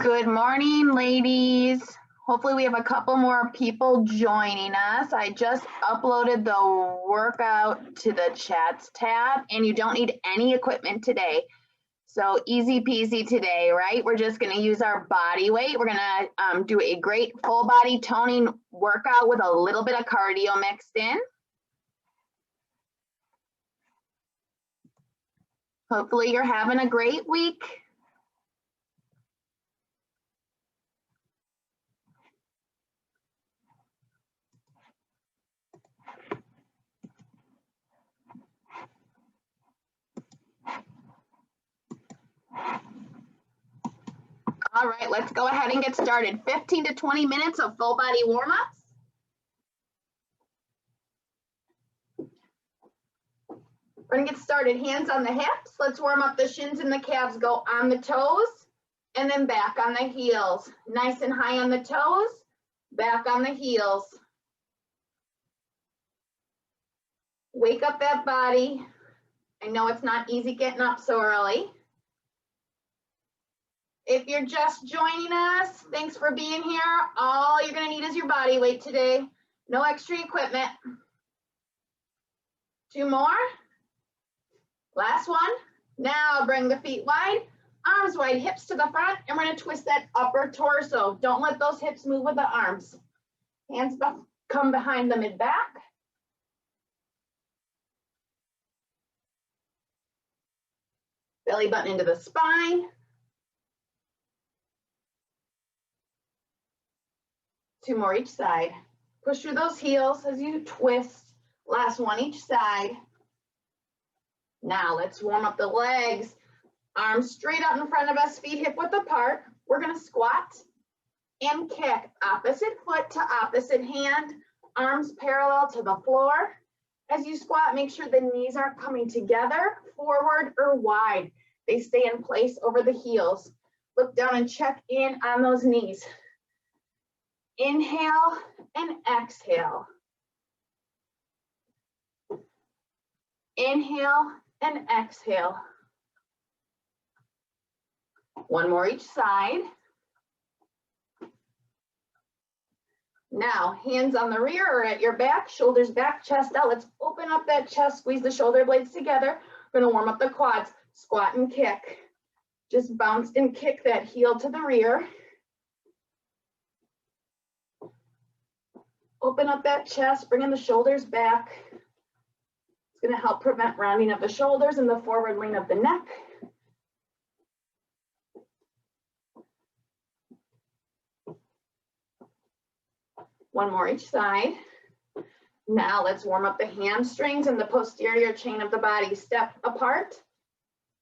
Good morning, ladies. Hopefully we have a couple more people joining us. I just uploaded the workout to the chats tab, and you don't need any equipment today. So easy peasy today, right? We're just gonna use our body weight. We're gonna do a great full body toning workout with a little bit of cardio mixed in. Hopefully you're having a great week. All right, let's go ahead and get started. 15 to 20 minutes of full body warm-ups. We're gonna get started, hands on the hips. Let's warm up the shins and the calves. Go on the toes and then back on the heels. Nice and high on the toes, back on the heels. Wake up that body. I know it's not easy getting up so early. If you're just joining us, thanks for being here. All you're gonna need is your body weight today. No extra equipment. 2 more. Last one. Now bring the feet wide, arms wide, hips to the front, and we're gonna twist that upper torso. Don't let those hips move with the arms. Hands come behind the mid-back. Belly button into the spine. 2 more each side. Push through those heels as you twist. Last one each side. Now let's warm up the legs. Arms straight out in front of us, feet hip width apart. We're gonna squat and kick. Opposite foot to opposite hand. Arms parallel to the floor. As you squat, make sure the knees aren't coming together, forward or wide. They stay in place over the heels. Look down and check in on those knees. Inhale and exhale. Inhale and exhale. 1 more each side. Now, hands on the rear or at your back, shoulders back, chest out. Let's open up that chest, squeeze the shoulder blades together. We're gonna warm up the quads, squat and kick. Just bounce and kick that heel to the rear. Open up that chest, bringing the shoulders back. It's gonna help prevent rounding of the shoulders and the forward lean of the neck. One more each side. Now let's warm up the hamstrings and the posterior chain of the body. Step apart,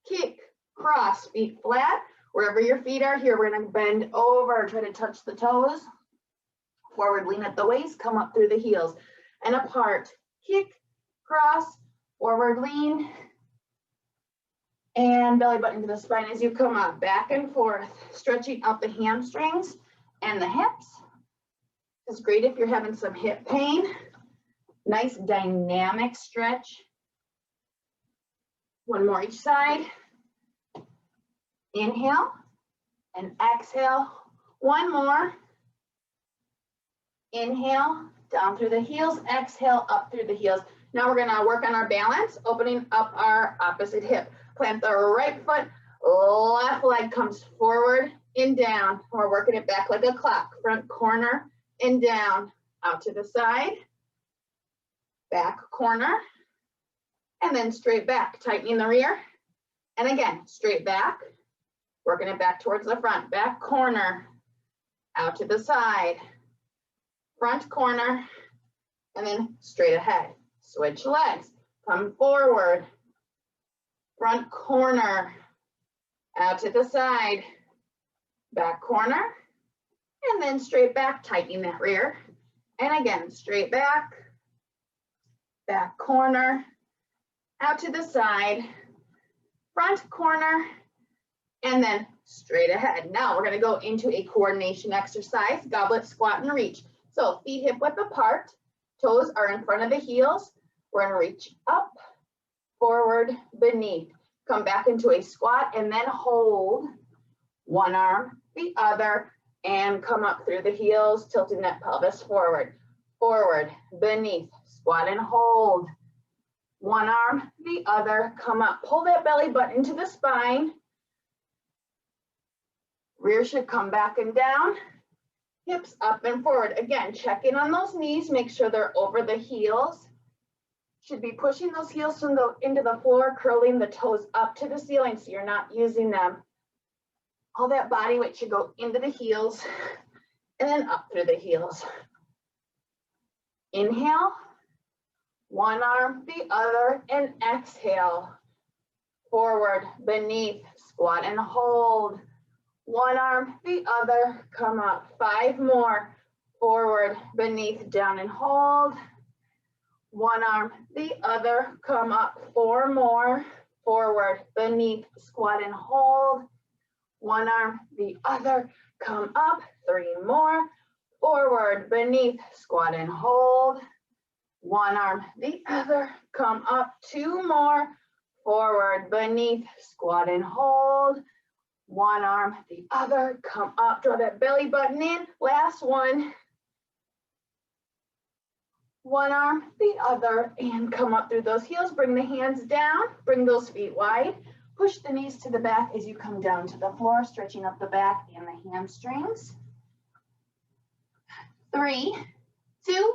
kick, cross, feet flat. Wherever your feet are here, we're gonna bend over, try to touch the toes. Forward lean at the waist, come up through the heels. And apart, kick, cross, forward lean. And belly button to the spine as you come up, back and forth. Stretching out the hamstrings and the hips. It's great if you're having some hip pain. Nice dynamic stretch. 1 more each side. Inhale and exhale. 1 more. Inhale, down through the heels. Exhale, up through the heels. Now we're gonna work on our balance, opening up our opposite hip. Plant the right foot, left leg comes forward and down. We're working it back like a clock. Front corner and down, out to the side, back corner, and then straight back, tightening the rear. And again, straight back, working it back towards the front, back corner, out to the side, front corner, and then straight ahead. Switch legs, come forward, front corner, out to the side, back corner, and then straight back, tightening that rear. And again, straight back, back corner, out to the side, front corner, and then straight ahead. Now we're gonna go into a coordination exercise, goblet squat and reach. So feet hip width apart, toes are in front of the heels. We're gonna reach up, forward, beneath. Come back into a squat and then hold one arm the other, and come up through the heels, tilting that pelvis forward, forward, beneath, squat and hold. One arm, the other, come up, pull that belly button into the spine. Rear should come back and down, hips up and forward. Again, check in on those knees, make sure they're over the heels. Should be pushing those heels into the floor, curling the toes up to the ceiling so you're not using them. All that body weight should go into the heels and then up through the heels. Inhale, one arm, the other, and exhale. Forward, beneath, squat and hold. One arm, the other, come up. 5 more. Forward, beneath, down and hold. One arm, the other, come up. 4 more. Forward, beneath, squat and hold. One arm, the other, come up. 3 more. Forward, beneath, squat and hold. One arm, the other, come up. 2 more. Forward, beneath, squat and hold. One arm, the other, come up, draw that belly button in. Last one. One arm, the other, and come up through those heels. Bring the hands down, bring those feet wide. Push the knees to the back as you come down to the floor, stretching up the back and the hamstrings. 3, 2,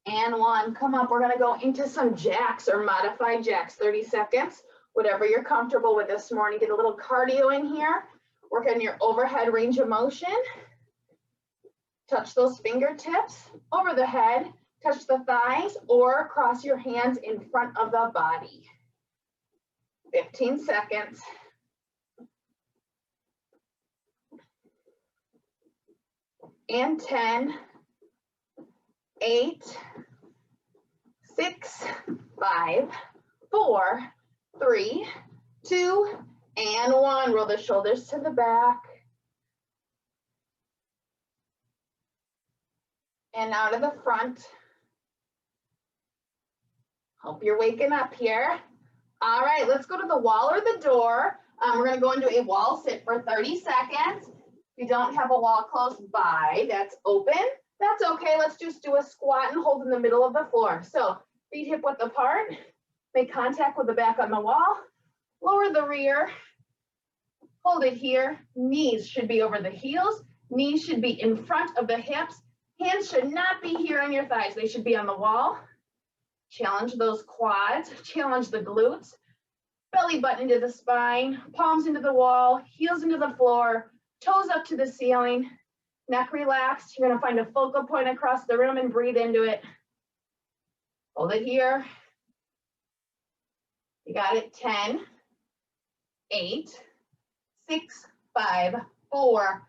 and 1. Come up, we're gonna go into some jacks or modified jacks, 30 seconds. Whatever you're comfortable with this morning. Get a little cardio in here. Work on your overhead range of motion. Touch those fingertips over the head. Touch the thighs or cross your hands in front of the body. 15 seconds. And 10, 8, 6, 5, 4, 3, 2, and 1. Roll the shoulders to the back. And out to the front. Hope you're waking up here. All right, let's go to the wall or the door. We're gonna go into a wall sit for 30 seconds. If you don't have a wall close by that's open, that's okay. Let's just do a squat and hold in the middle of the floor. So feet hip width apart. Make contact with the back on the wall, lower the rear, hold it here. Knees should be over the heels. Knees should be in front of the hips. Hands should not be here on your thighs. They should be on the wall. Challenge those quads, challenge the glutes. Belly button into the spine, palms into the wall, heels into the floor, toes up to the ceiling, neck relaxed. You're gonna find a focal point across the room and breathe into it. Hold it here. You got it. 10, 8, 6, 5, 4,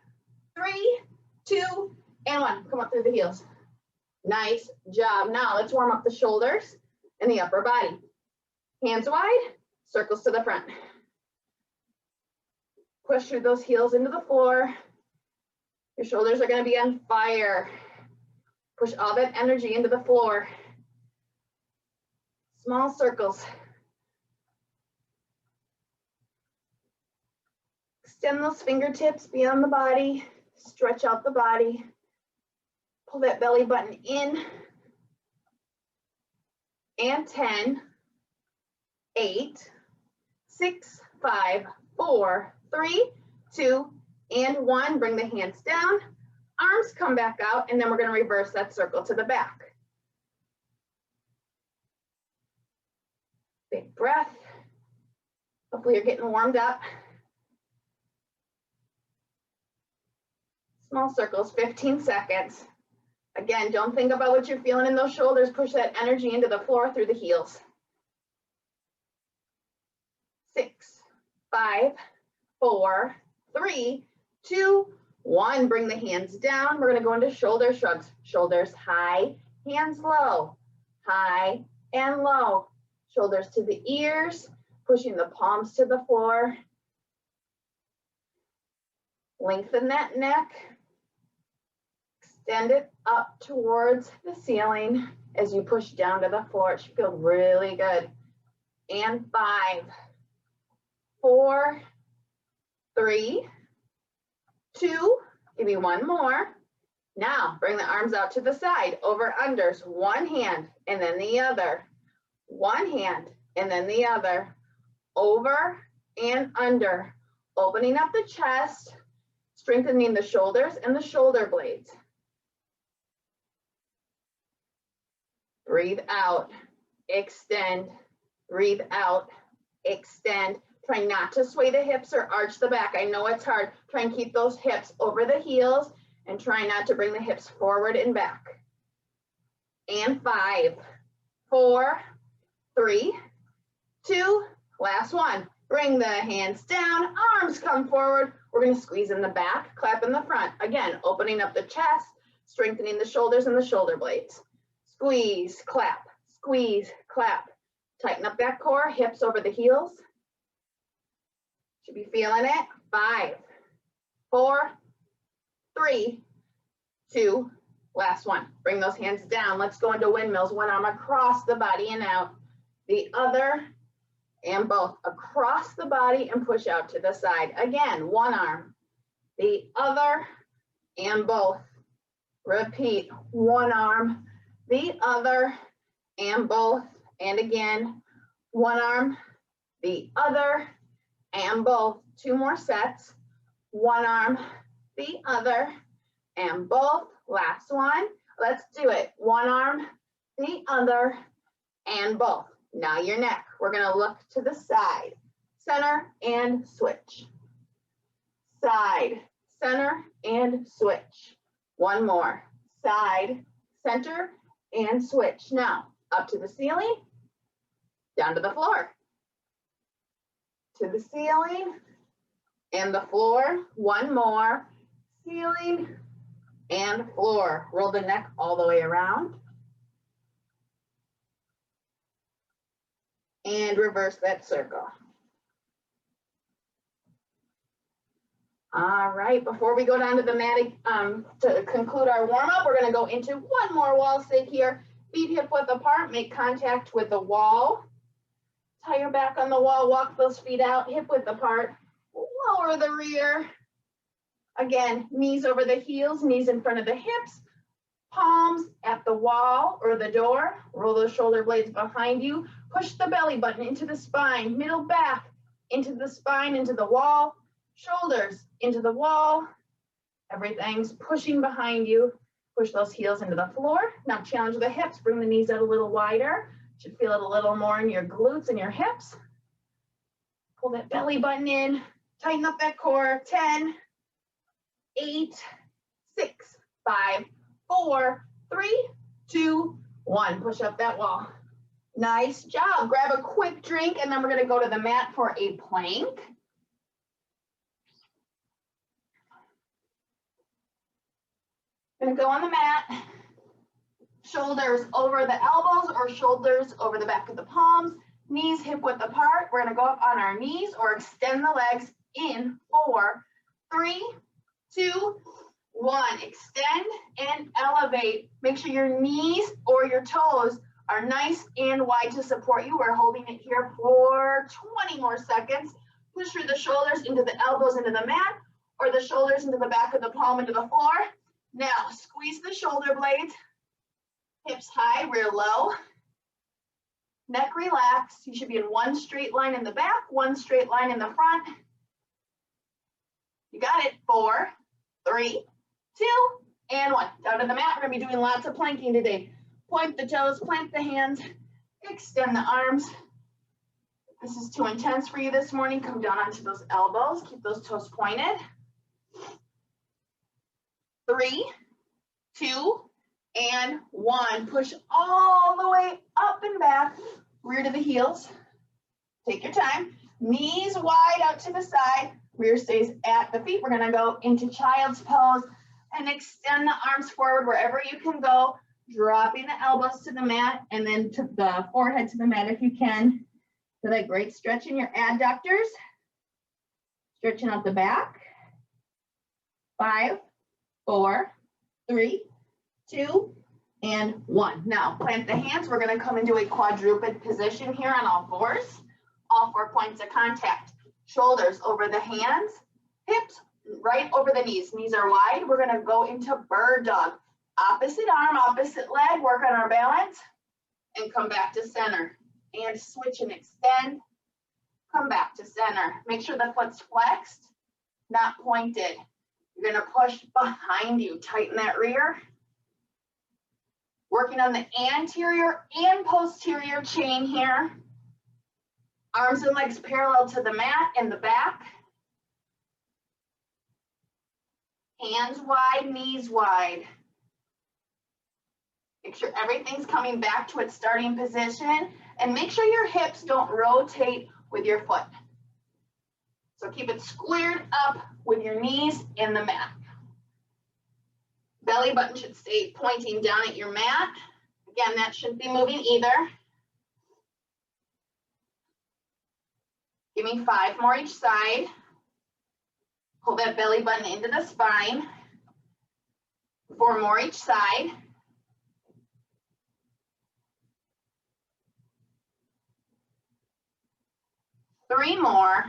3, 2, and 1. Come up through the heels. Nice job. Now let's warm up the shoulders and the upper body. Hands wide, circles to the front. Push through those heels into the floor. Your shoulders are going to be on fire. Push all that energy into the floor. Small circles. Extend those fingertips beyond the body. Stretch out the body. Pull that belly button in. And 10, 8, 6, 5, 4, 3, 2, and 1. Bring the hands down. Arms come back out, and then we're going to reverse that circle to the back. Big breath. Hopefully you're getting warmed up. Small circles, 15 seconds. Again, don't think about what you're feeling in those shoulders. Push that energy into the floor through the heels. 6, 5, 4, 3, 2, 1. Bring the hands down. We're going to go into shoulder shrugs. Shoulders high, hands low, high and low. Shoulders to the ears, pushing the palms to the floor. Lengthen that neck. Extend it up towards the ceiling as you push down to the floor. It should feel really good. And 5, 4, 3, 2, give me one more. Now bring the arms out to the side, over unders, one hand and then the other, one hand and then the other, over and under, opening up the chest, strengthening the shoulders and the shoulder blades. Breathe out, extend, breathe out, extend. Try not to sway the hips or arch the back. I know it's hard. Try and keep those hips over the heels and try not to bring the hips forward and back. And 5, 4, 3, 2, last one. Bring the hands down, arms come forward. We're gonna squeeze in the back, clap in the front. Again, opening up the chest, strengthening the shoulders and the shoulder blades. Squeeze, clap, squeeze, clap. Tighten up that core, hips over the heels. Should be feeling it. 5, 4, 3, 2, last one. Bring those hands down. Let's go into windmills. One arm across the body and out. The other and both across the body and push out to the side. Again, one arm, the other and both. Repeat, one arm, the other and both. And again, one arm, the other and both. 2 more sets. One arm, the other and both. Last one. Let's do it. One arm, the other and both. Now your neck. We're going to look to the side, center and switch. Side, center and switch. One more. Side, center and switch. Now up to the ceiling, down to the floor. To the ceiling and the floor. One more. Ceiling and floor. Roll the neck all the way around. And reverse that circle. All right, before we go down to the mat to conclude our warm-up, we're gonna go into one more wall sit here. Feet hip width apart, make contact with the wall. Tie your back on the wall, walk those feet out, hip width apart. Lower the rear. Again, knees over the heels, knees in front of the hips. Palms at the wall or the door. Roll those shoulder blades behind you. Push the belly button into the spine, middle back, into the spine, into the wall. Shoulders into the wall. Everything's pushing behind you. Push those heels into the floor. Now challenge the hips, bring the knees out a little wider. Should feel it a little more in your glutes and your hips. Pull that belly button in, tighten up that core. 10, 8, 6, 5, 4, 3, 2, 1. Push up that wall. Nice job. Grab a quick drink and then we're gonna go to the mat for a plank. Gonna go on the mat, shoulders over the elbows or shoulders over the back of the palms, knees hip width apart. We're gonna go up on our knees or extend the legs in 4, 3, 2, 1. Extend and elevate. Make sure your knees or your toes are nice and wide to support you. We're holding it here for 20 more seconds. Push through the shoulders into the elbows into the mat or the shoulders into the back of the palm into the floor. Now, squeeze the shoulder blades, hips high, rear low, neck relaxed. You should be in one straight line in the back, one straight line in the front. You got it. 4, 3, 2, and 1. Down to the mat. We're gonna be doing lots of planking today. Point the toes, plant the hands, extend the arms. If this is too intense for you this morning, come down onto those elbows, keep those toes pointed. 3, 2, and 1. Push all the way up and back, rear to the heels. Take your time. Knees wide out to the side. Rear stays at the feet. We're gonna go into child's pose and extend the arms forward wherever you can go, dropping the elbows to the mat and then to the forehead to the mat if you can. So that great stretch in your adductors. Stretching out the back. 5, 4, 3, 2, and 1. Now plant the hands. We're going to come into a quadruped position here on all fours. All 4 points of contact. Shoulders over the hands, hips right over the knees. Knees are wide. We're gonna go into bird dog. Opposite arm, opposite leg, work on our balance, and come back to center. And switch and extend, come back to center. Make sure the foot's flexed, not pointed. You're gonna push behind you, tighten that rear. Working on the anterior and posterior chain here. Arms and legs parallel to the mat in the back. Hands wide, knees wide. Make sure everything's coming back to its starting position, and make sure your hips don't rotate with your foot. So keep it squared up with your knees in the mat. Belly button should stay pointing down at your mat. Again, that shouldn't be moving either. Give me 5 more each side. Pull that belly button into the spine. 4 more each side. Three more.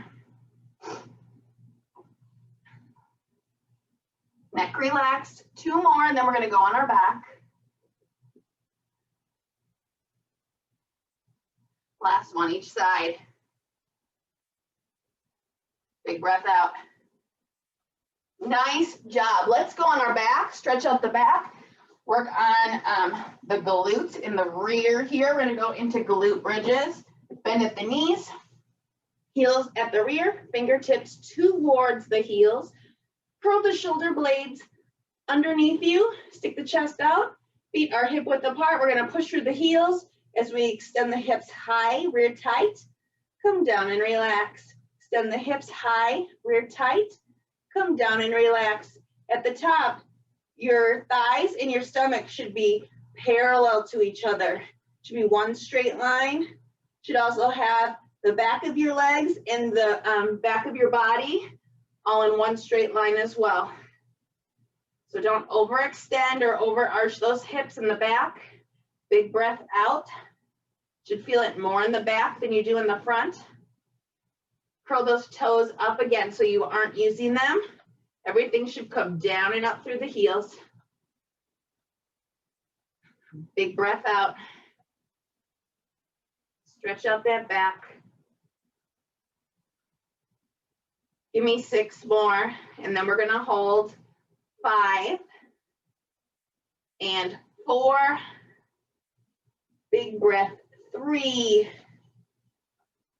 Neck relaxed. 2 more, and then we're going to go on our back. Last one each side. Big breath out. Nice job. Let's go on our back. Stretch out the back. Work on the glutes in the rear here. We're going to go into glute bridges. Bend at the knees. Heels at the rear, fingertips towards the heels. Curl the shoulder blades underneath you. Stick the chest out. Feet are hip width apart. We're going to push through the heels as we extend the hips high, rear tight. Come down and relax. Extend the hips high, rear tight. Come down and relax. At the top, your thighs and your stomach should be parallel to each other. Should be one straight line. Should also have the back of your legs and the back of your body all in one straight line as well. So don't overextend or overarch those hips in the back. Big breath out. Should feel it more in the back than you do in the front. Curl those toes up again so you aren't using them. Everything should come down and up through the heels. Big breath out. Stretch out that back. Give me 6 more, and then we're going to hold 5 and 4. Big breath, 3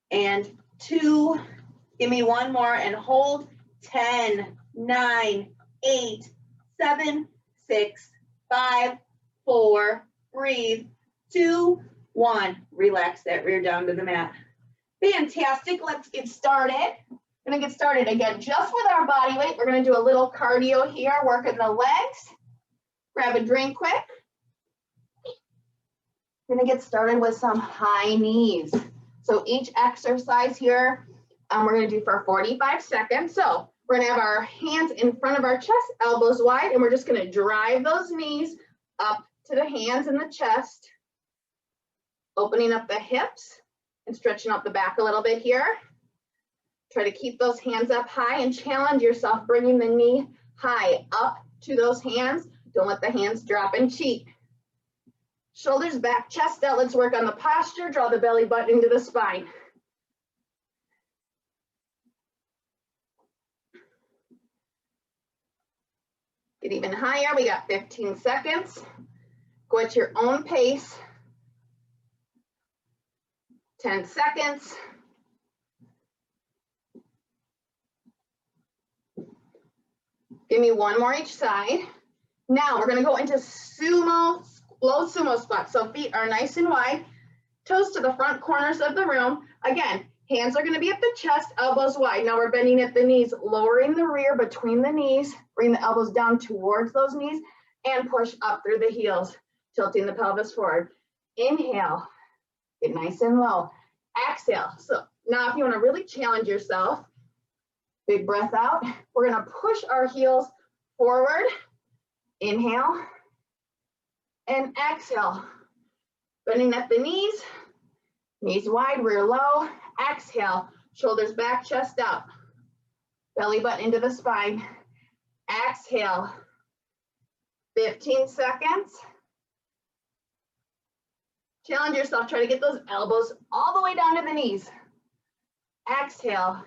and 2. Give me 1 more and hold 10, 9, 8, 7, 6, 5, 4. Breathe. 2, 1. Relax that rear down to the mat. Fantastic. Let's get started. We're going to get started again just with our body weight. We're going to do a little cardio here, working the legs. Grab a drink quick. We're going to get started with some high knees. So each exercise here, we're going to do for 45 seconds. So we're going to have our hands in front of our chest, elbows wide, and we're just going to drive those knees up to the hands and the chest, opening up the hips and stretching out the back a little bit here. Try to keep those hands up high and challenge yourself, bringing the knee high up to those hands. Don't let the hands drop and cheat. Shoulders back, chest out. Let's work on the posture. Draw the belly button into the spine. Get even higher. We got 15 seconds. Go at your own pace. 10 seconds. Give me 1 more each side. Now we're going to go into sumo, low sumo squat. So feet are nice and wide, toes to the front corners of the room. Again, hands are going to be at the chest, elbows wide. Now we're bending at the knees, lowering the rear between the knees, bring the elbows down towards those knees, and push up through the heels, tilting the pelvis forward. Inhale, get nice and low. Exhale. So now if you want to really challenge yourself, big breath out. We're going to push our heels forward. Inhale and exhale. Bending at the knees, knees wide, rear low. Exhale, shoulders back, chest up. belly button into the spine. Exhale, 15 seconds. Challenge yourself, try to get those elbows all the way down to the knees. Exhale,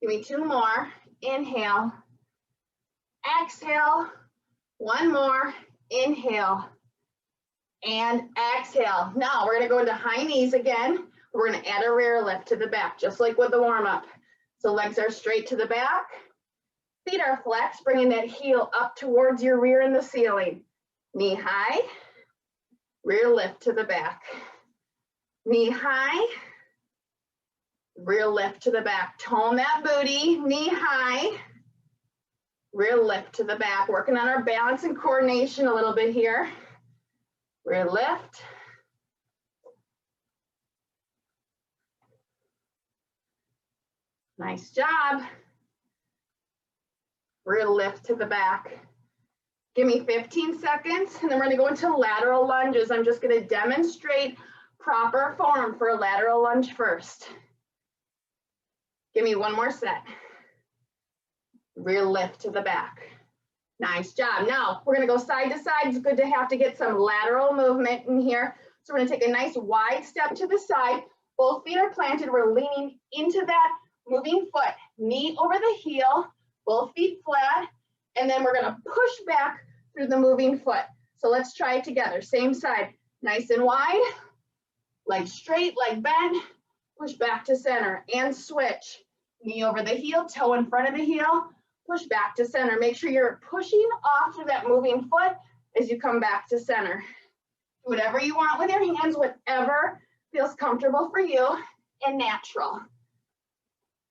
give me 2 more. Inhale, exhale, 1 more. Inhale, and exhale. Now we're gonna go into high knees again. We're gonna add a rear lift to the back, just like with the warm-up. So legs are straight to the back, feet are flexed, bringing that heel up towards your rear in the ceiling. Knee high, rear lift to the back. Knee high, rear lift to the back. Tone that booty, knee high, rear lift to the back. Working on our balance and coordination a little bit here. Rear lift. Nice job. Rear lift to the back. Give me 15 seconds, and then we're gonna go into lateral lunges. I'm just gonna demonstrate proper form for a lateral lunge first. Give me 1 more set. Rear lift to the back. Nice job. Now we're gonna go side to side. It's good to have to get some lateral movement in here. So we're gonna take a nice wide step to the side. Both feet are planted. We're leaning into that moving foot. Knee over the heel, both feet flat, and then we're gonna push back through the moving foot. So let's try it together. Same side, nice and wide, leg straight, leg bent, push back to center and switch. Knee over the heel, toe in front of the heel, push back to center. Make sure you're pushing off through that moving foot as you come back to center. Do whatever you want with your hands, whatever feels comfortable for you and natural.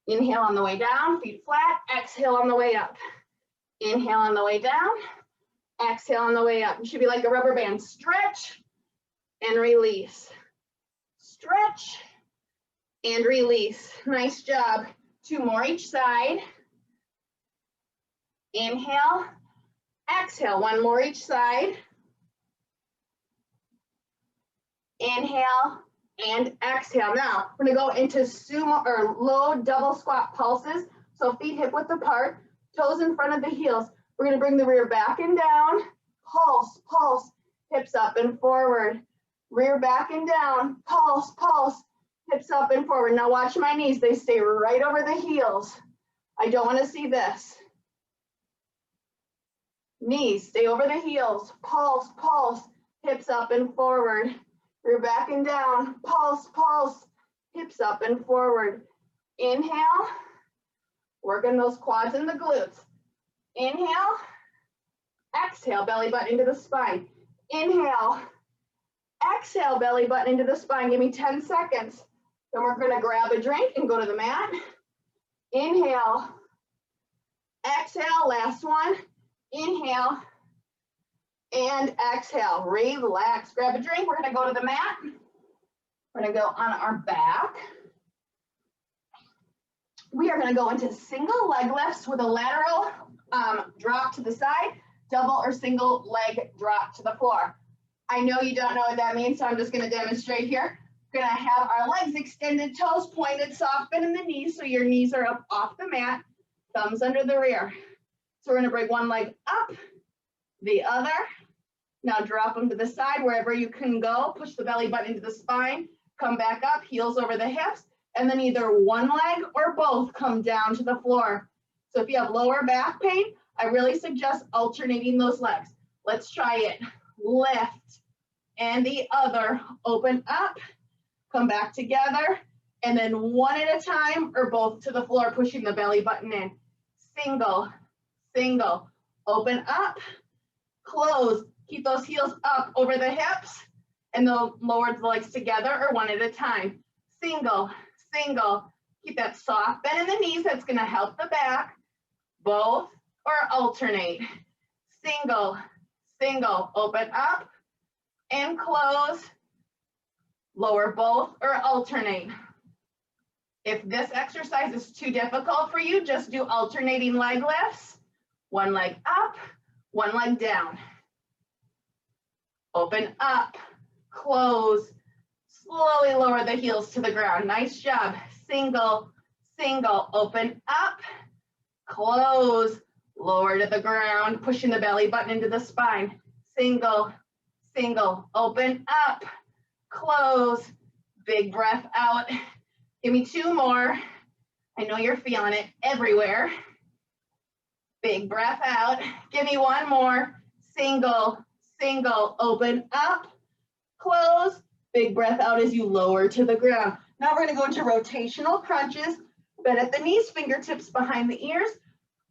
Inhale on the way down, feet flat. Exhale on the way up. Inhale on the way down. Exhale on the way up. You should be like a rubber band. Stretch and release. Stretch and release. Nice job. 2 more each side. Inhale. Exhale. 1 more each side. Inhale and exhale. Now we're gonna go into sumo or low double squat pulses. So feet hip width apart, toes in front of the heels. We're gonna bring the rear back and down, pulse, pulse, hips up and forward. Rear back and down, pulse, pulse, hips up and forward. Now watch my knees, they stay right over the heels. I don't wanna see this. Knees, stay over the heels, pulse, pulse, hips up and forward. Rear back and down, pulse, pulse, hips up and forward. Inhale, working those quads and the glutes. Inhale, exhale, belly button into the spine. Inhale, exhale, belly button into the spine. Give me 10 seconds. Then we're gonna grab a drink and go to the mat. Inhale, exhale, last one. Inhale, and exhale, relax. Grab a drink, we're gonna go to the mat. We're gonna go on our back. We are gonna go into single leg lifts with a lateral drop to the side, double or single leg drop to the floor. I know you don't know what that means, so I'm just gonna demonstrate here. We're gonna have our legs extended, toes pointed, soft bend in the knees, so your knees are up off the mat, thumbs under the rear. So we're gonna bring one leg up, the other. Now drop them to the side wherever you can go. Push the belly button into the spine. Come back up, heels over the hips. And then either one leg or both come down to the floor. So if you have lower back pain, I really suggest alternating those legs. Let's try it. Lift and the other. Open up, come back together. And then one at a time or both to the floor, pushing the belly button in. Single, single. Open up, close. Keep those heels up over the hips and then lower the legs together or one at a time. Single, single. Keep that soft bend in the knees. That's gonna help the back. Both or alternate. Single, single. Open up and close. Lower both or alternate. If this exercise is too difficult for you, just do alternating leg lifts. One leg up, one leg down. Open up, close, slowly lower the heels to the ground. Nice job. Single, single, open up, close, lower to the ground, pushing the belly button into the spine. Single, single, open up, close, big breath out. Give me 2 more. I know you're feeling it everywhere. Big breath out. Give me 1 more. Single, single, open up, close, big breath out as you lower to the ground. Now we're gonna go into rotational crunches. Bend at the knees, fingertips behind the ears.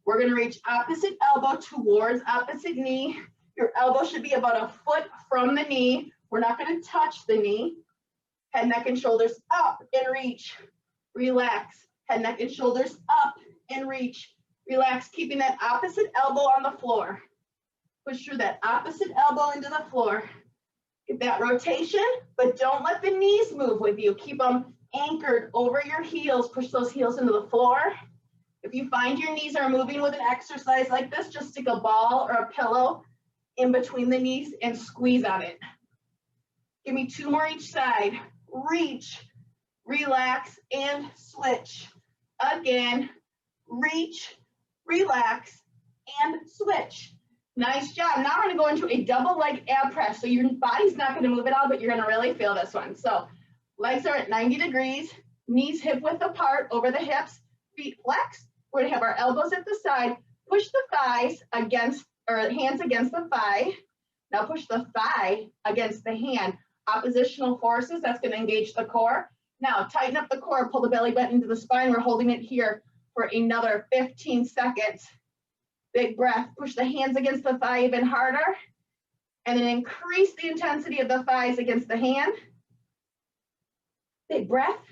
We're gonna reach opposite elbow towards opposite knee. Your elbow should be about a foot from the knee. We're not gonna touch the knee. Head, neck, and shoulders up and reach. Relax. Head, neck, and shoulders up and reach. Relax, keeping that opposite elbow on the floor. Push through that opposite elbow into the floor. Get that rotation, but don't let the knees move with you. Keep them anchored over your heels. Push those heels into the floor. If you find your knees are moving with an exercise like this, just stick a ball or a pillow in between the knees and squeeze on it. Give me 2 more each side. Reach, relax, and switch. Again, reach, relax, and switch. Nice job. Now we're gonna go into a double leg ab press. So your body's not gonna move at all, but you're gonna really feel this one. So legs are at 90 degrees, knees hip width apart over the hips, feet flex. We're gonna have our elbows at the side, push the thighs against, or hands against the thigh. Now push the thigh against the hand. Oppositional forces, that's gonna engage the core. Now tighten up the core, pull the belly button into the spine. We're holding it here for another 15 seconds. Big breath, push the hands against the thigh even harder, and then increase the intensity of the thighs against the hand. Big breath,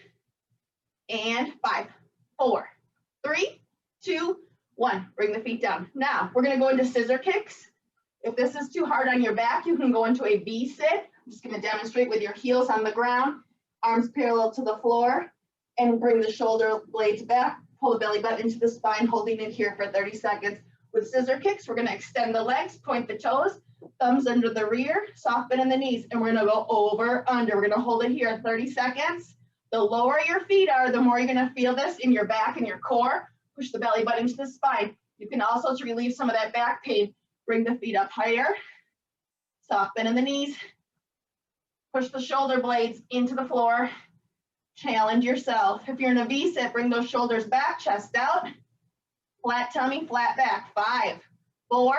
and 5, 4, 3, 2, 1. Bring the feet down. Now, we're gonna go into scissor kicks. If this is too hard on your back, you can go into a V-sit. I'm just gonna demonstrate with your heels on the ground, arms parallel to the floor, and bring the shoulder blades back, pull the belly button into the spine, holding it here for 30 seconds. With scissor kicks, we're gonna extend the legs, point the toes, thumbs under the rear, soft bend in the knees, and we're gonna go over, under. We're gonna hold it here 30 seconds. The lower your feet are, the more you're gonna feel this in your back and your core. Push the belly button to the spine. You can also, to relieve some of that back pain, bring the feet up higher, soft bend in the knees, push the shoulder blades into the floor, challenge yourself. If you're in a V-sit, bring those shoulders back, chest out, flat tummy, flat back. 5, 4,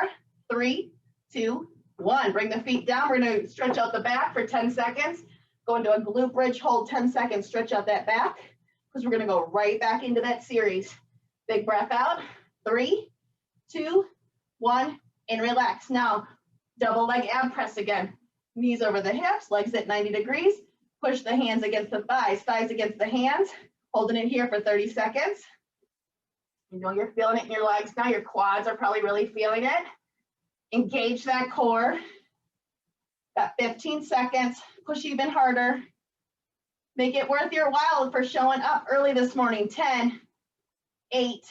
3, 2, 1. Bring the feet down. We're gonna stretch out the back for 10 seconds. Go into a glute bridge, hold 10 seconds, stretch out that back, because we're gonna go right back into that series. Big breath out, 3, 2, 1, and relax. Now, double leg ab press again. Knees over the hips, legs at 90 degrees. Push the hands against the thighs, thighs against the hands, holding it here for 30 seconds. You know you're feeling it in your legs now. Your quads are probably really feeling it. Engage that core. Got 15 seconds. Push even harder. Make it worth your while for showing up early this morning. 10, 8,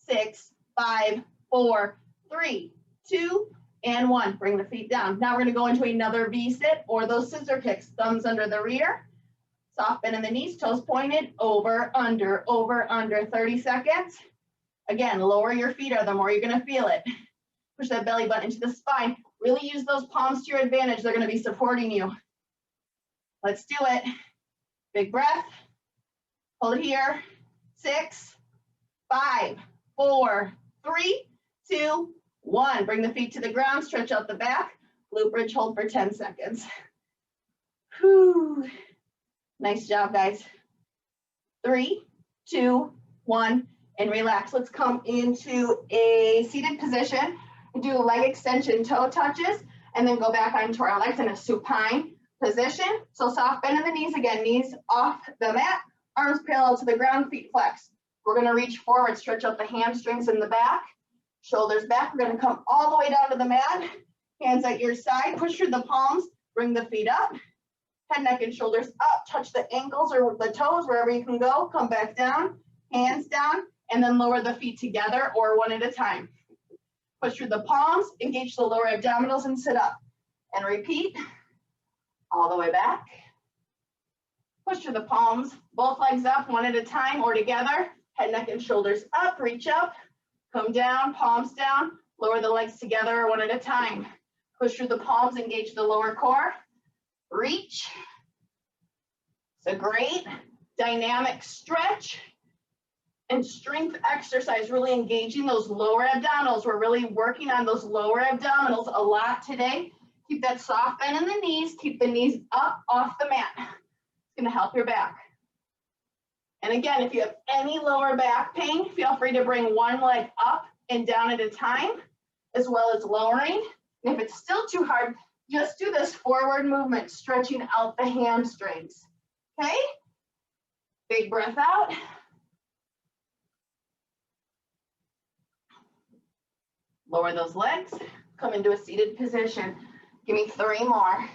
6, 5, 4, 3, 2, and 1. Bring the feet down. Now we're going to go into another V-sit or those scissor kicks. Thumbs under the rear. Soft bend in the knees, toes pointed, over, under, 30 seconds. Again, lower your feet are, the more you're gonna feel it. Push that belly button into the spine. Really use those palms to your advantage. They're gonna be supporting you. Let's do it. Big breath. Hold it here. 6, 5, 4, 3, 2, 1. Bring the feet to the ground, stretch out the back. Glute bridge, hold for 10 seconds. Whew. Nice job, guys. 3, 2, 1, and relax. Let's come into a seated position. We do leg extension, toe touches, and then go back onto our legs in a supine position. So soft bend in the knees again, knees off the mat, arms parallel to the ground, feet flex. We're gonna reach forward, stretch out the hamstrings in the back, shoulders back. We're gonna come all the way down to the mat, hands at your side, push through the palms, bring the feet up. Head, neck, and shoulders up. Touch the ankles or the toes, wherever you can go. Come back down, hands down, and then lower the feet together or one at a time. Push through the palms, engage the lower abdominals, and sit up. And repeat, all the way back. Push through the palms, both legs up, one at a time or together. Head, neck, and shoulders up, reach up. Come down, palms down, lower the legs together one at a time. Push through the palms, engage the lower core. Reach. It's a great dynamic stretch and strength exercise, really engaging those lower abdominals. We're really working on those lower abdominals a lot today. Keep that soft bend in the knees. Keep the knees up off the mat. It's going to help your back. And again, if you have any lower back pain, feel free to bring one leg up and down at a time, as well as lowering. And if it's still too hard, just do this forward movement, stretching out the hamstrings. Okay? Big breath out. Lower those legs, come into a seated position. Give me 3 more.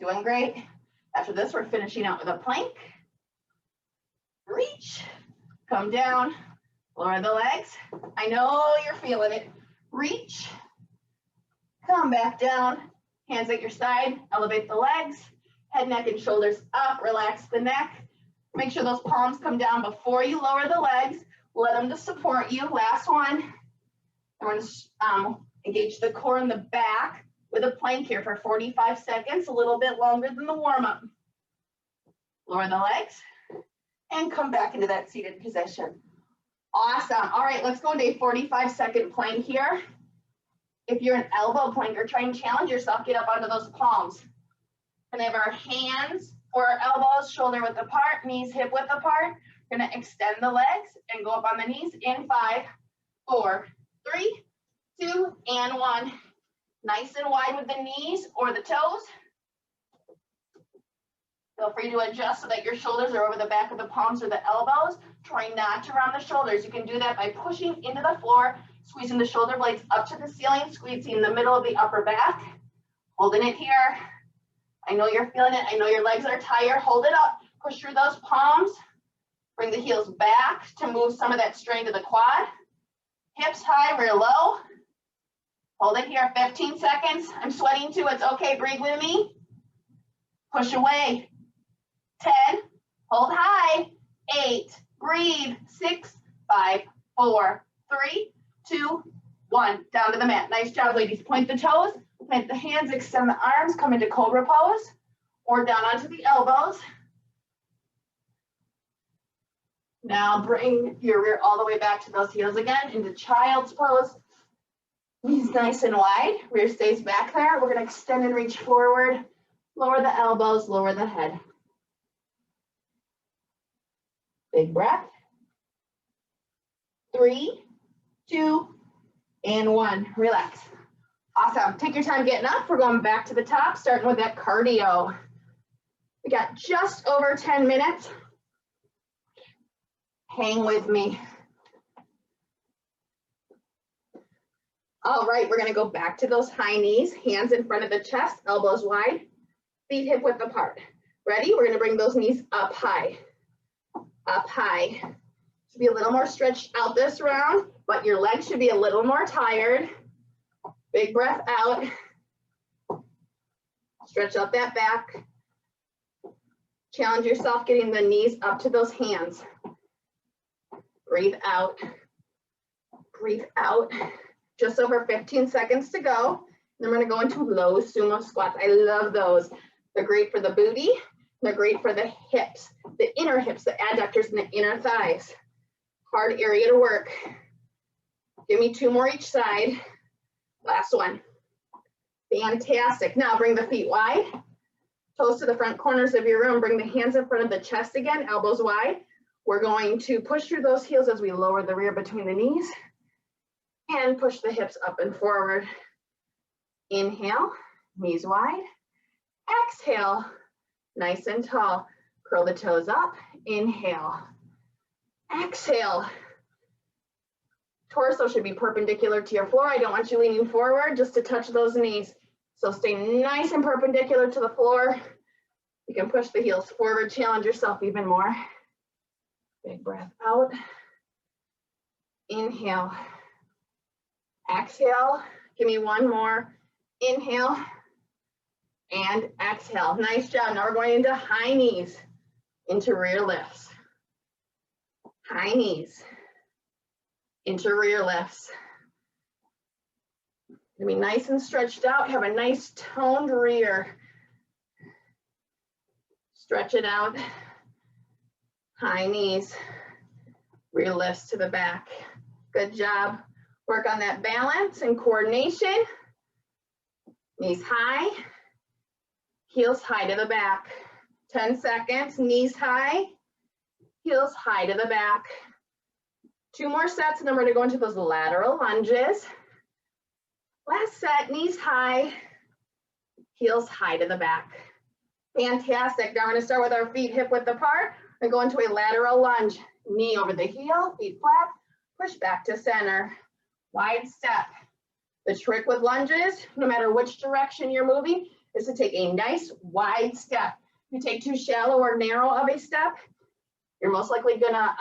Doing great. After this, we're finishing out with a plank. Reach, come down, lower the legs. I know you're feeling it. Reach, come back down, hands at your side, elevate the legs, head, neck, and shoulders up, relax the neck. Make sure those palms come down before you lower the legs. Let them to support you. Last one. And we're going to engage the core in the back with a plank here for 45 seconds, a little bit longer than the warm-up. Lower the legs and come back into that seated position. Awesome. All right, let's go into a 45-second plank here. If you're an elbow plank or try and challenge yourself, get up onto those palms. And have our hands or our elbows shoulder width apart, knees hip width apart. We're going to extend the legs and go up on the knees in 5, 4, 3, 2, and 1. Nice and wide with the knees or the toes. Feel free to adjust so that your shoulders are over the back of the palms or the elbows. Try not to round the shoulders. You can do that by pushing into the floor, squeezing the shoulder blades up to the ceiling, squeezing the middle of the upper back. Holding it here. I know you're feeling it. I know your legs are tired. Hold it up. Push through those palms. Bring the heels back to move some of that strain to the quad. Hips high, rear low. Hold it here, 15 seconds. I'm sweating too. It's okay. Breathe with me. Push away. 10, hold high, 8, breathe, 6, 5, 4, 3, 2, 1. Down to the mat. Nice job, ladies. Point the toes, plant the hands, extend the arms, come into cobra pose, or down onto the elbows. Now bring your rear all the way back to those heels again, into child's pose. Knees nice and wide, rear stays back there. We're gonna extend and reach forward, lower the elbows, lower the head. Big breath. 3, 2, and 1. Relax. Awesome. Take your time getting up. We're going back to the top, starting with that cardio. We got just over 10 minutes. Hang with me. All right, we're going to go back to those high knees, hands in front of the chest, elbows wide, feet hip width apart. Ready? We're going to bring those knees up high. Up high. Should be a little more stretched out this round, but your legs should be a little more tired. Big breath out. Stretch out that back. Challenge yourself getting the knees up to those hands. Breathe out. Breathe out. Just over 15 seconds to go. Then we're going to go into low sumo squats. I love those. They're great for the booty. They're great for the hips, the inner hips, the adductors, and the inner thighs. Hard area to work. Give me 2 more each side. Last one. Fantastic. Now bring the feet wide. Toes to the front corners of your room. Bring the hands in front of the chest again, elbows wide. We're going to push through those heels as we lower the rear between the knees and push the hips up and forward. Inhale, knees wide. Exhale. Nice and tall. Curl the toes up. Inhale. Exhale. Torso should be perpendicular to your floor. I don't want you leaning forward just to touch those knees. So stay nice and perpendicular to the floor. You can push the heels forward, challenge yourself even more. Big breath out. Inhale. Exhale. Give me 1 more. Inhale. And exhale. Nice job. Now we're going into high knees, into rear lifts. High knees. into rear lifts. Gonna be nice and stretched out, have a nice toned rear. Stretch it out, high knees, rear lifts to the back. Good job. Work on that balance and coordination. Knees high, heels high to the back. 10 seconds, knees high, heels high to the back. 2 more sets, and then we're gonna go into those lateral lunges. Last set, knees high, heels high to the back. Fantastic. Now we're gonna start with our feet hip width apart and go into a lateral lunge. Knee over the heel, feet flat, push back to center. Wide step. The trick with lunges, no matter which direction you're moving, is to take a nice wide step. If you take too shallow or narrow of a step, you're most likely gonna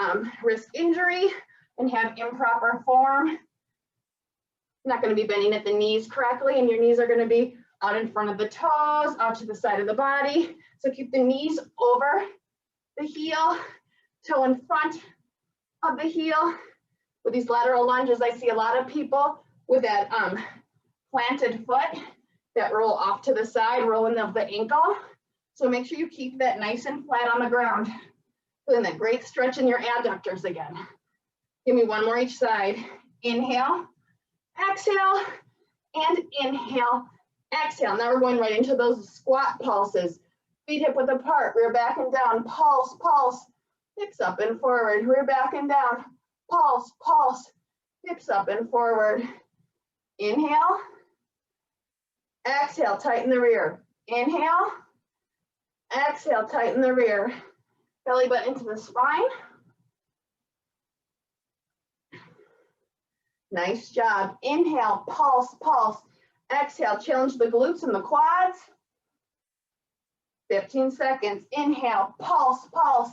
risk injury and have improper form. You're not gonna be bending at the knees correctly, and your knees are gonna be out in front of the toes, out to the side of the body. So keep the knees over the heel, toe in front of the heel. With these lateral lunges, I see a lot of people with that planted foot that roll off to the side, rolling of the ankle. So make sure you keep that nice and flat on the ground. Feeling that great stretch in your adductors again. Give me 1 more each side. Inhale, exhale, and inhale, exhale. Now we're going right into those squat pulses. Feet hip width apart, rear back and down, pulse, pulse, hips up and forward, rear back and down, pulse, pulse, hips up and forward. Inhale, exhale, tighten the rear. Inhale, exhale, tighten the rear. Belly button into the spine. Nice job. Inhale, pulse, pulse. Exhale, challenge the glutes and the quads. 15 seconds. Inhale, pulse, pulse.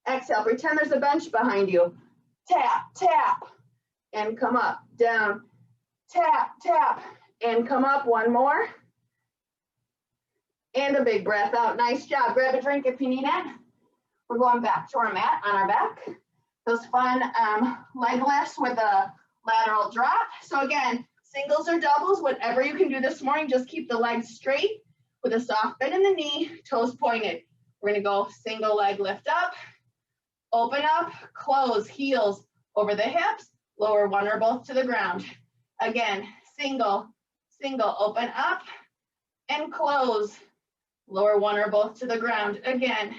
Exhale, pretend there's a bench behind you. Tap, tap, and come up, down. Tap, tap, and come up. 1 more. And a big breath out. Nice job. Grab a drink if you need it. We're going back to our mat on our back. Those fun leg lifts with a lateral drop. So again, singles or doubles, whatever you can do this morning, just keep the legs straight with a soft bend in the knee, toes pointed. We're gonna go single leg lift up, open up, close, heels over the hips, lower 1 or both to the ground. Again, single, single, open up and close, lower 1 or both to the ground. Again,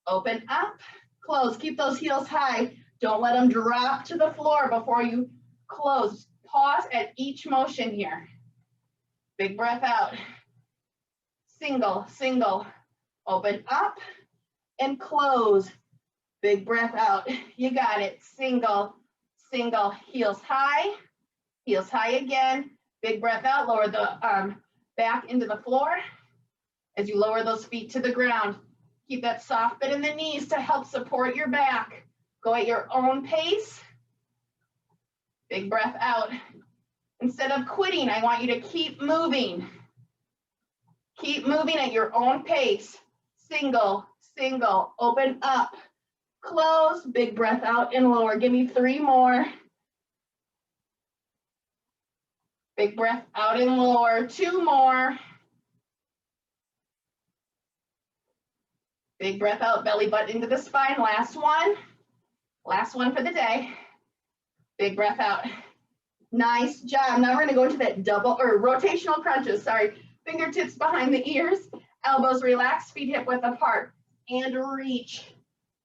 open up, close, keep those heels high. Don't let them drop to the floor before you close. Pause at each motion here. Big breath out. Single, single, open up and close. Big breath out. You got it. Single, single, heels high again. Big breath out. Lower the back into the floor as you lower those feet to the ground. Keep that soft bend in the knees to help support your back. Go at your own pace. Big breath out. Instead of quitting, I want you to keep moving. Keep moving at your own pace. Single, single, open up, close, big breath out and lower. Give me 3 more. Big breath out and lower. 2 more. Big breath out, belly button into the spine. Last one. Last one for the day. Big breath out. Nice job. Now we're going to go into that double or rotational crunches. Sorry. Fingertips behind the ears. Elbows relaxed. Feet hip width apart. And reach.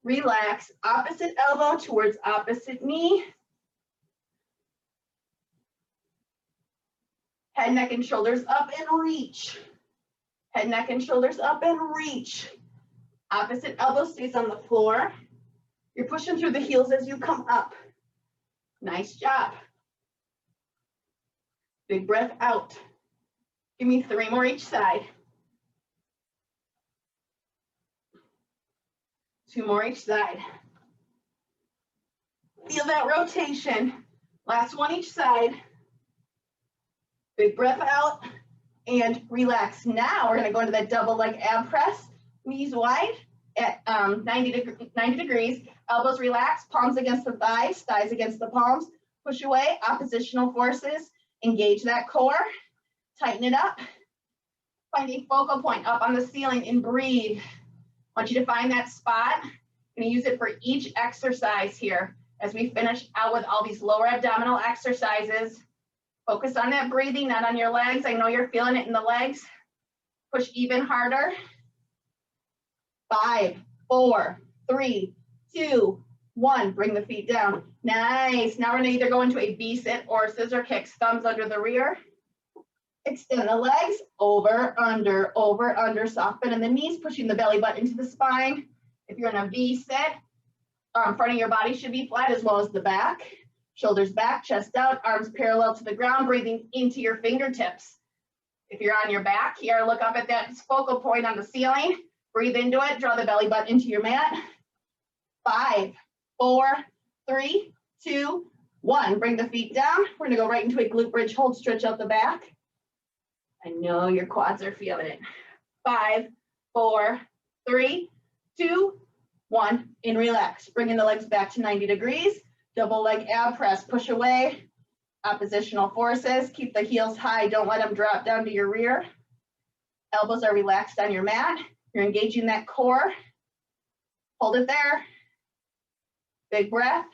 Relax. Opposite elbow towards opposite knee. Head, neck, and shoulders up and reach. Head, neck, and shoulders up and reach. Opposite elbow stays on the floor. You're pushing through the heels as you come up. Nice job. Big breath out. Give me 3 more each side. 2 more each side. Feel that rotation. Last one each side. Big breath out and relax. Now we're going to go into that double leg ab press. Knees wide, at 90 degrees. Elbows relax, palms against the thighs, thighs against the palms. Push away, oppositional forces. Engage that core. Tighten it up. Find a focal point up on the ceiling and breathe. I want you to find that spot. I'm going to use it for each exercise here as we finish out with all these lower abdominal exercises. Focus on that breathing, not on your legs. I know you're feeling it in the legs. Push even harder. 5, 4, 3, 2, 1. Bring the feet down. Nice. Now we're going to either go into a V-sit or scissor kicks. Thumbs under the rear. Extend the legs. Over, under. Soft bend in the knees, pushing the belly button into the spine. If you're in a V-sit, front of your body should be flat as well as the back. Shoulders back, chest out, arms parallel to the ground, breathing into your fingertips. If you're on your back here, look up at that focal point on the ceiling. Breathe into it, draw the belly button into your mat. 5, 4, 3, 2, 1. Bring the feet down. We're gonna go right into a glute bridge hold, stretch out the back. I know your quads are feeling it. 5, 4, 3, 2, 1, and relax. Bringing the legs back to 90 degrees. Double leg ab press, push away. Oppositional forces, keep the heels high. Don't let them drop down to your rear. Elbows are relaxed on your mat. You're engaging that core. Hold it there. Big breath.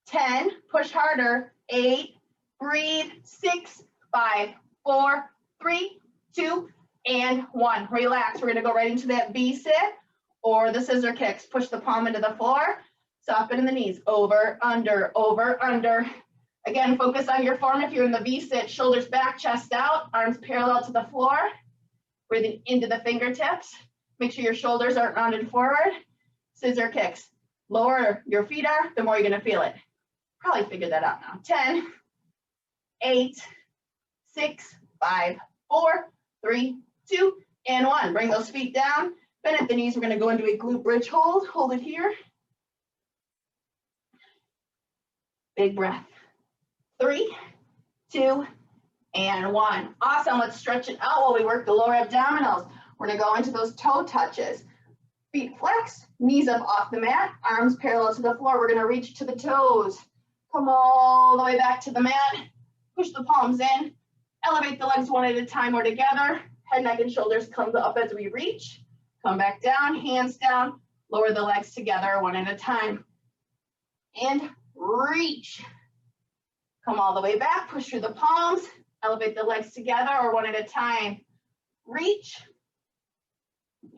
10, push harder. 8, breathe. 6, 5, 4, 3, 2, and 1. Relax. We're gonna go right into that V-sit or the scissor kicks. Push the palm into the floor. Soften in the knees. Over, under, over, under. Again, focus on your form. If you're in the V-sit, shoulders back, chest out, arms parallel to the floor. Breathing into the fingertips. Make sure your shoulders aren't rounded forward. Scissor kicks. Lower your feet are, the more you're gonna feel it. Probably figured that out now. 10, 8, 6, 5, 4, 3, 2, and 1. Bring those feet down. Bend at the knees. We're gonna go into a glute bridge hold. Hold it here. Big breath. 3, 2, and 1. Awesome. Let's stretch it out while we work the lower abdominals. We're going to go into those toe touches. Feet flex, knees up off the mat, arms parallel to the floor. We're going to reach to the toes. Come all the way back to the mat. Push the palms in. Elevate the legs one at a time or together. Head, neck, and shoulders come up as we reach. Come back down, hands down. Lower the legs together one at a time. And reach. Come all the way back, push through the palms, elevate the legs together or one at a time. Reach,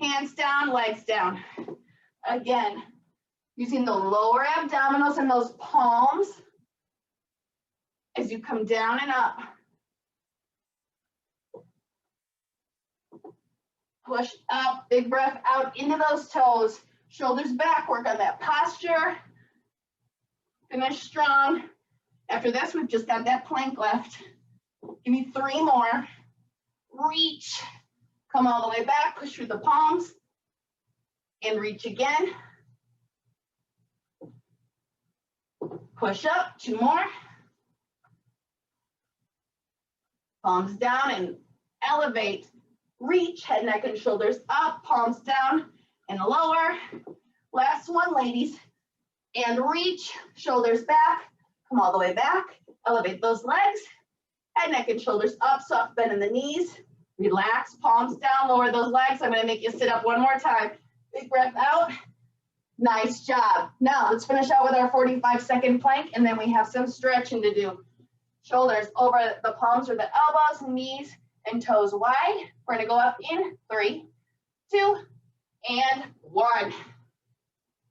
hands down, legs down. Again, using the lower abdominals and those palms as you come down and up. Push up, big breath out into those toes. Shoulders back, work on that posture. Finish strong. After this, we've just got that plank left. Give me 3 more. Reach. Come all the way back, push through the palms. And reach again. Push up, 2 more. Palms down and elevate. Reach, head, neck, and shoulders up, palms down and lower. Last one, ladies. And reach, shoulders back. Come all the way back, elevate those legs, head, neck, and shoulders up, soft bend in the knees, relax, palms down, lower those legs. I'm gonna make you sit up one more time. Big breath out, nice job. Now let's finish out with our 45-second plank and then we have some stretching to do. Shoulders over the palms or the elbows, knees and toes wide. We're gonna go up in 3, 2, and 1.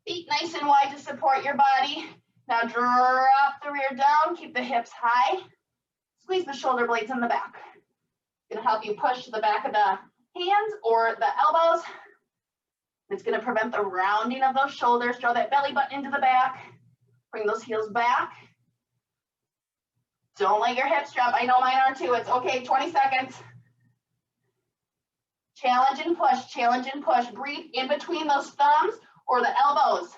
Feet nice and wide to support your body. Now drop the rear down, keep the hips high. Squeeze the shoulder blades in the back. It's gonna help you push to the back of the hands or the elbows. It's gonna prevent the rounding of those shoulders. Draw that belly button into the back. Bring those heels back. Don't let your hips drop. I know mine are too. It's okay, 20 seconds. Challenge and push, challenge and push. Breathe in between those thumbs or the elbows.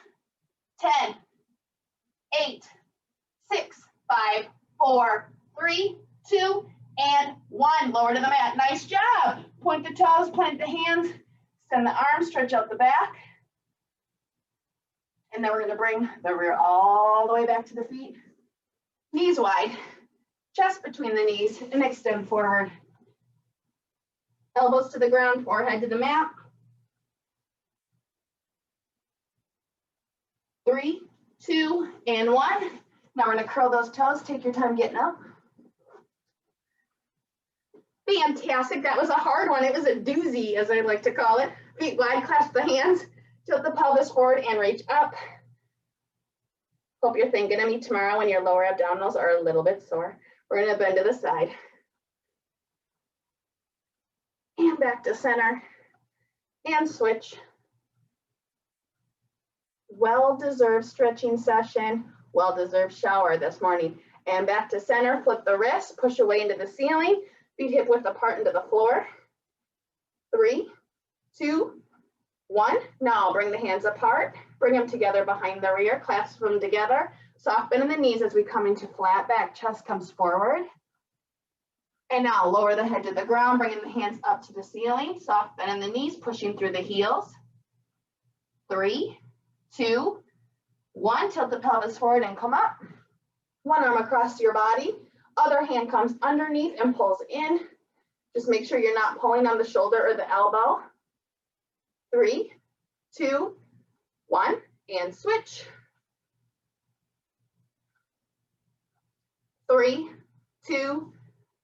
10, 8, 6, 5, 4, 3, 2, and 1. Lower to the mat. Nice job. Point the toes, plant the hands. Extend the arms, stretch out the back. And then we're gonna bring the rear all the way back to the feet. Knees wide, chest between the knees, and extend forward. Elbows to the ground, forehead to the mat. 3, 2, and 1. Now we're gonna curl those toes, take your time getting up. Fantastic, that was a hard one. It was a doozy, as I like to call it. Feet wide, clasp the hands, tilt the pelvis forward and reach up. Hope you're thinking of me tomorrow when your lower abdominals are a little bit sore. We're gonna bend to the side. And back to center. And switch. Well-deserved stretching session, well-deserved shower this morning. And back to center, flip the wrist, push away into the ceiling, feet hip width apart into the floor. 3, 2, 1. Now bring the hands apart, bring them together behind the rear, clasp them together, soft bend in the knees as we come into flat back, chest comes forward. And now lower the head to the ground, bringing the hands up to the ceiling, soft bend in the knees, pushing through the heels. 3, 2, 1, tilt the pelvis forward and come up. One arm across your body, other hand comes underneath and pulls in. Just make sure you're not pulling on the shoulder or the elbow. 3, 2, 1, and switch. 3, 2,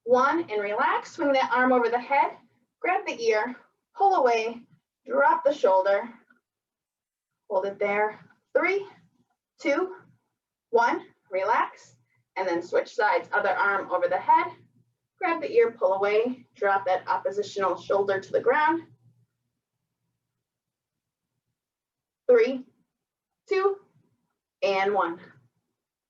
1, and relax. Swing that arm over the head, grab the ear, pull away, drop the shoulder. Hold it there. 3, 2, 1, relax, and then switch sides. Other arm over the head, grab the ear, pull away, drop that oppositional shoulder to the ground. 3, 2, and 1.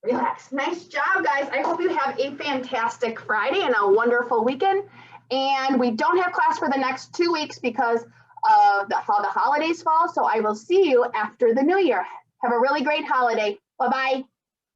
Relax. Nice job, guys. I hope you have a fantastic Friday and a wonderful weekend. And we don't have class for the next 2 weeks because of how the holidays fall. So I will see you after the new year. Have a really great holiday. Bye-bye.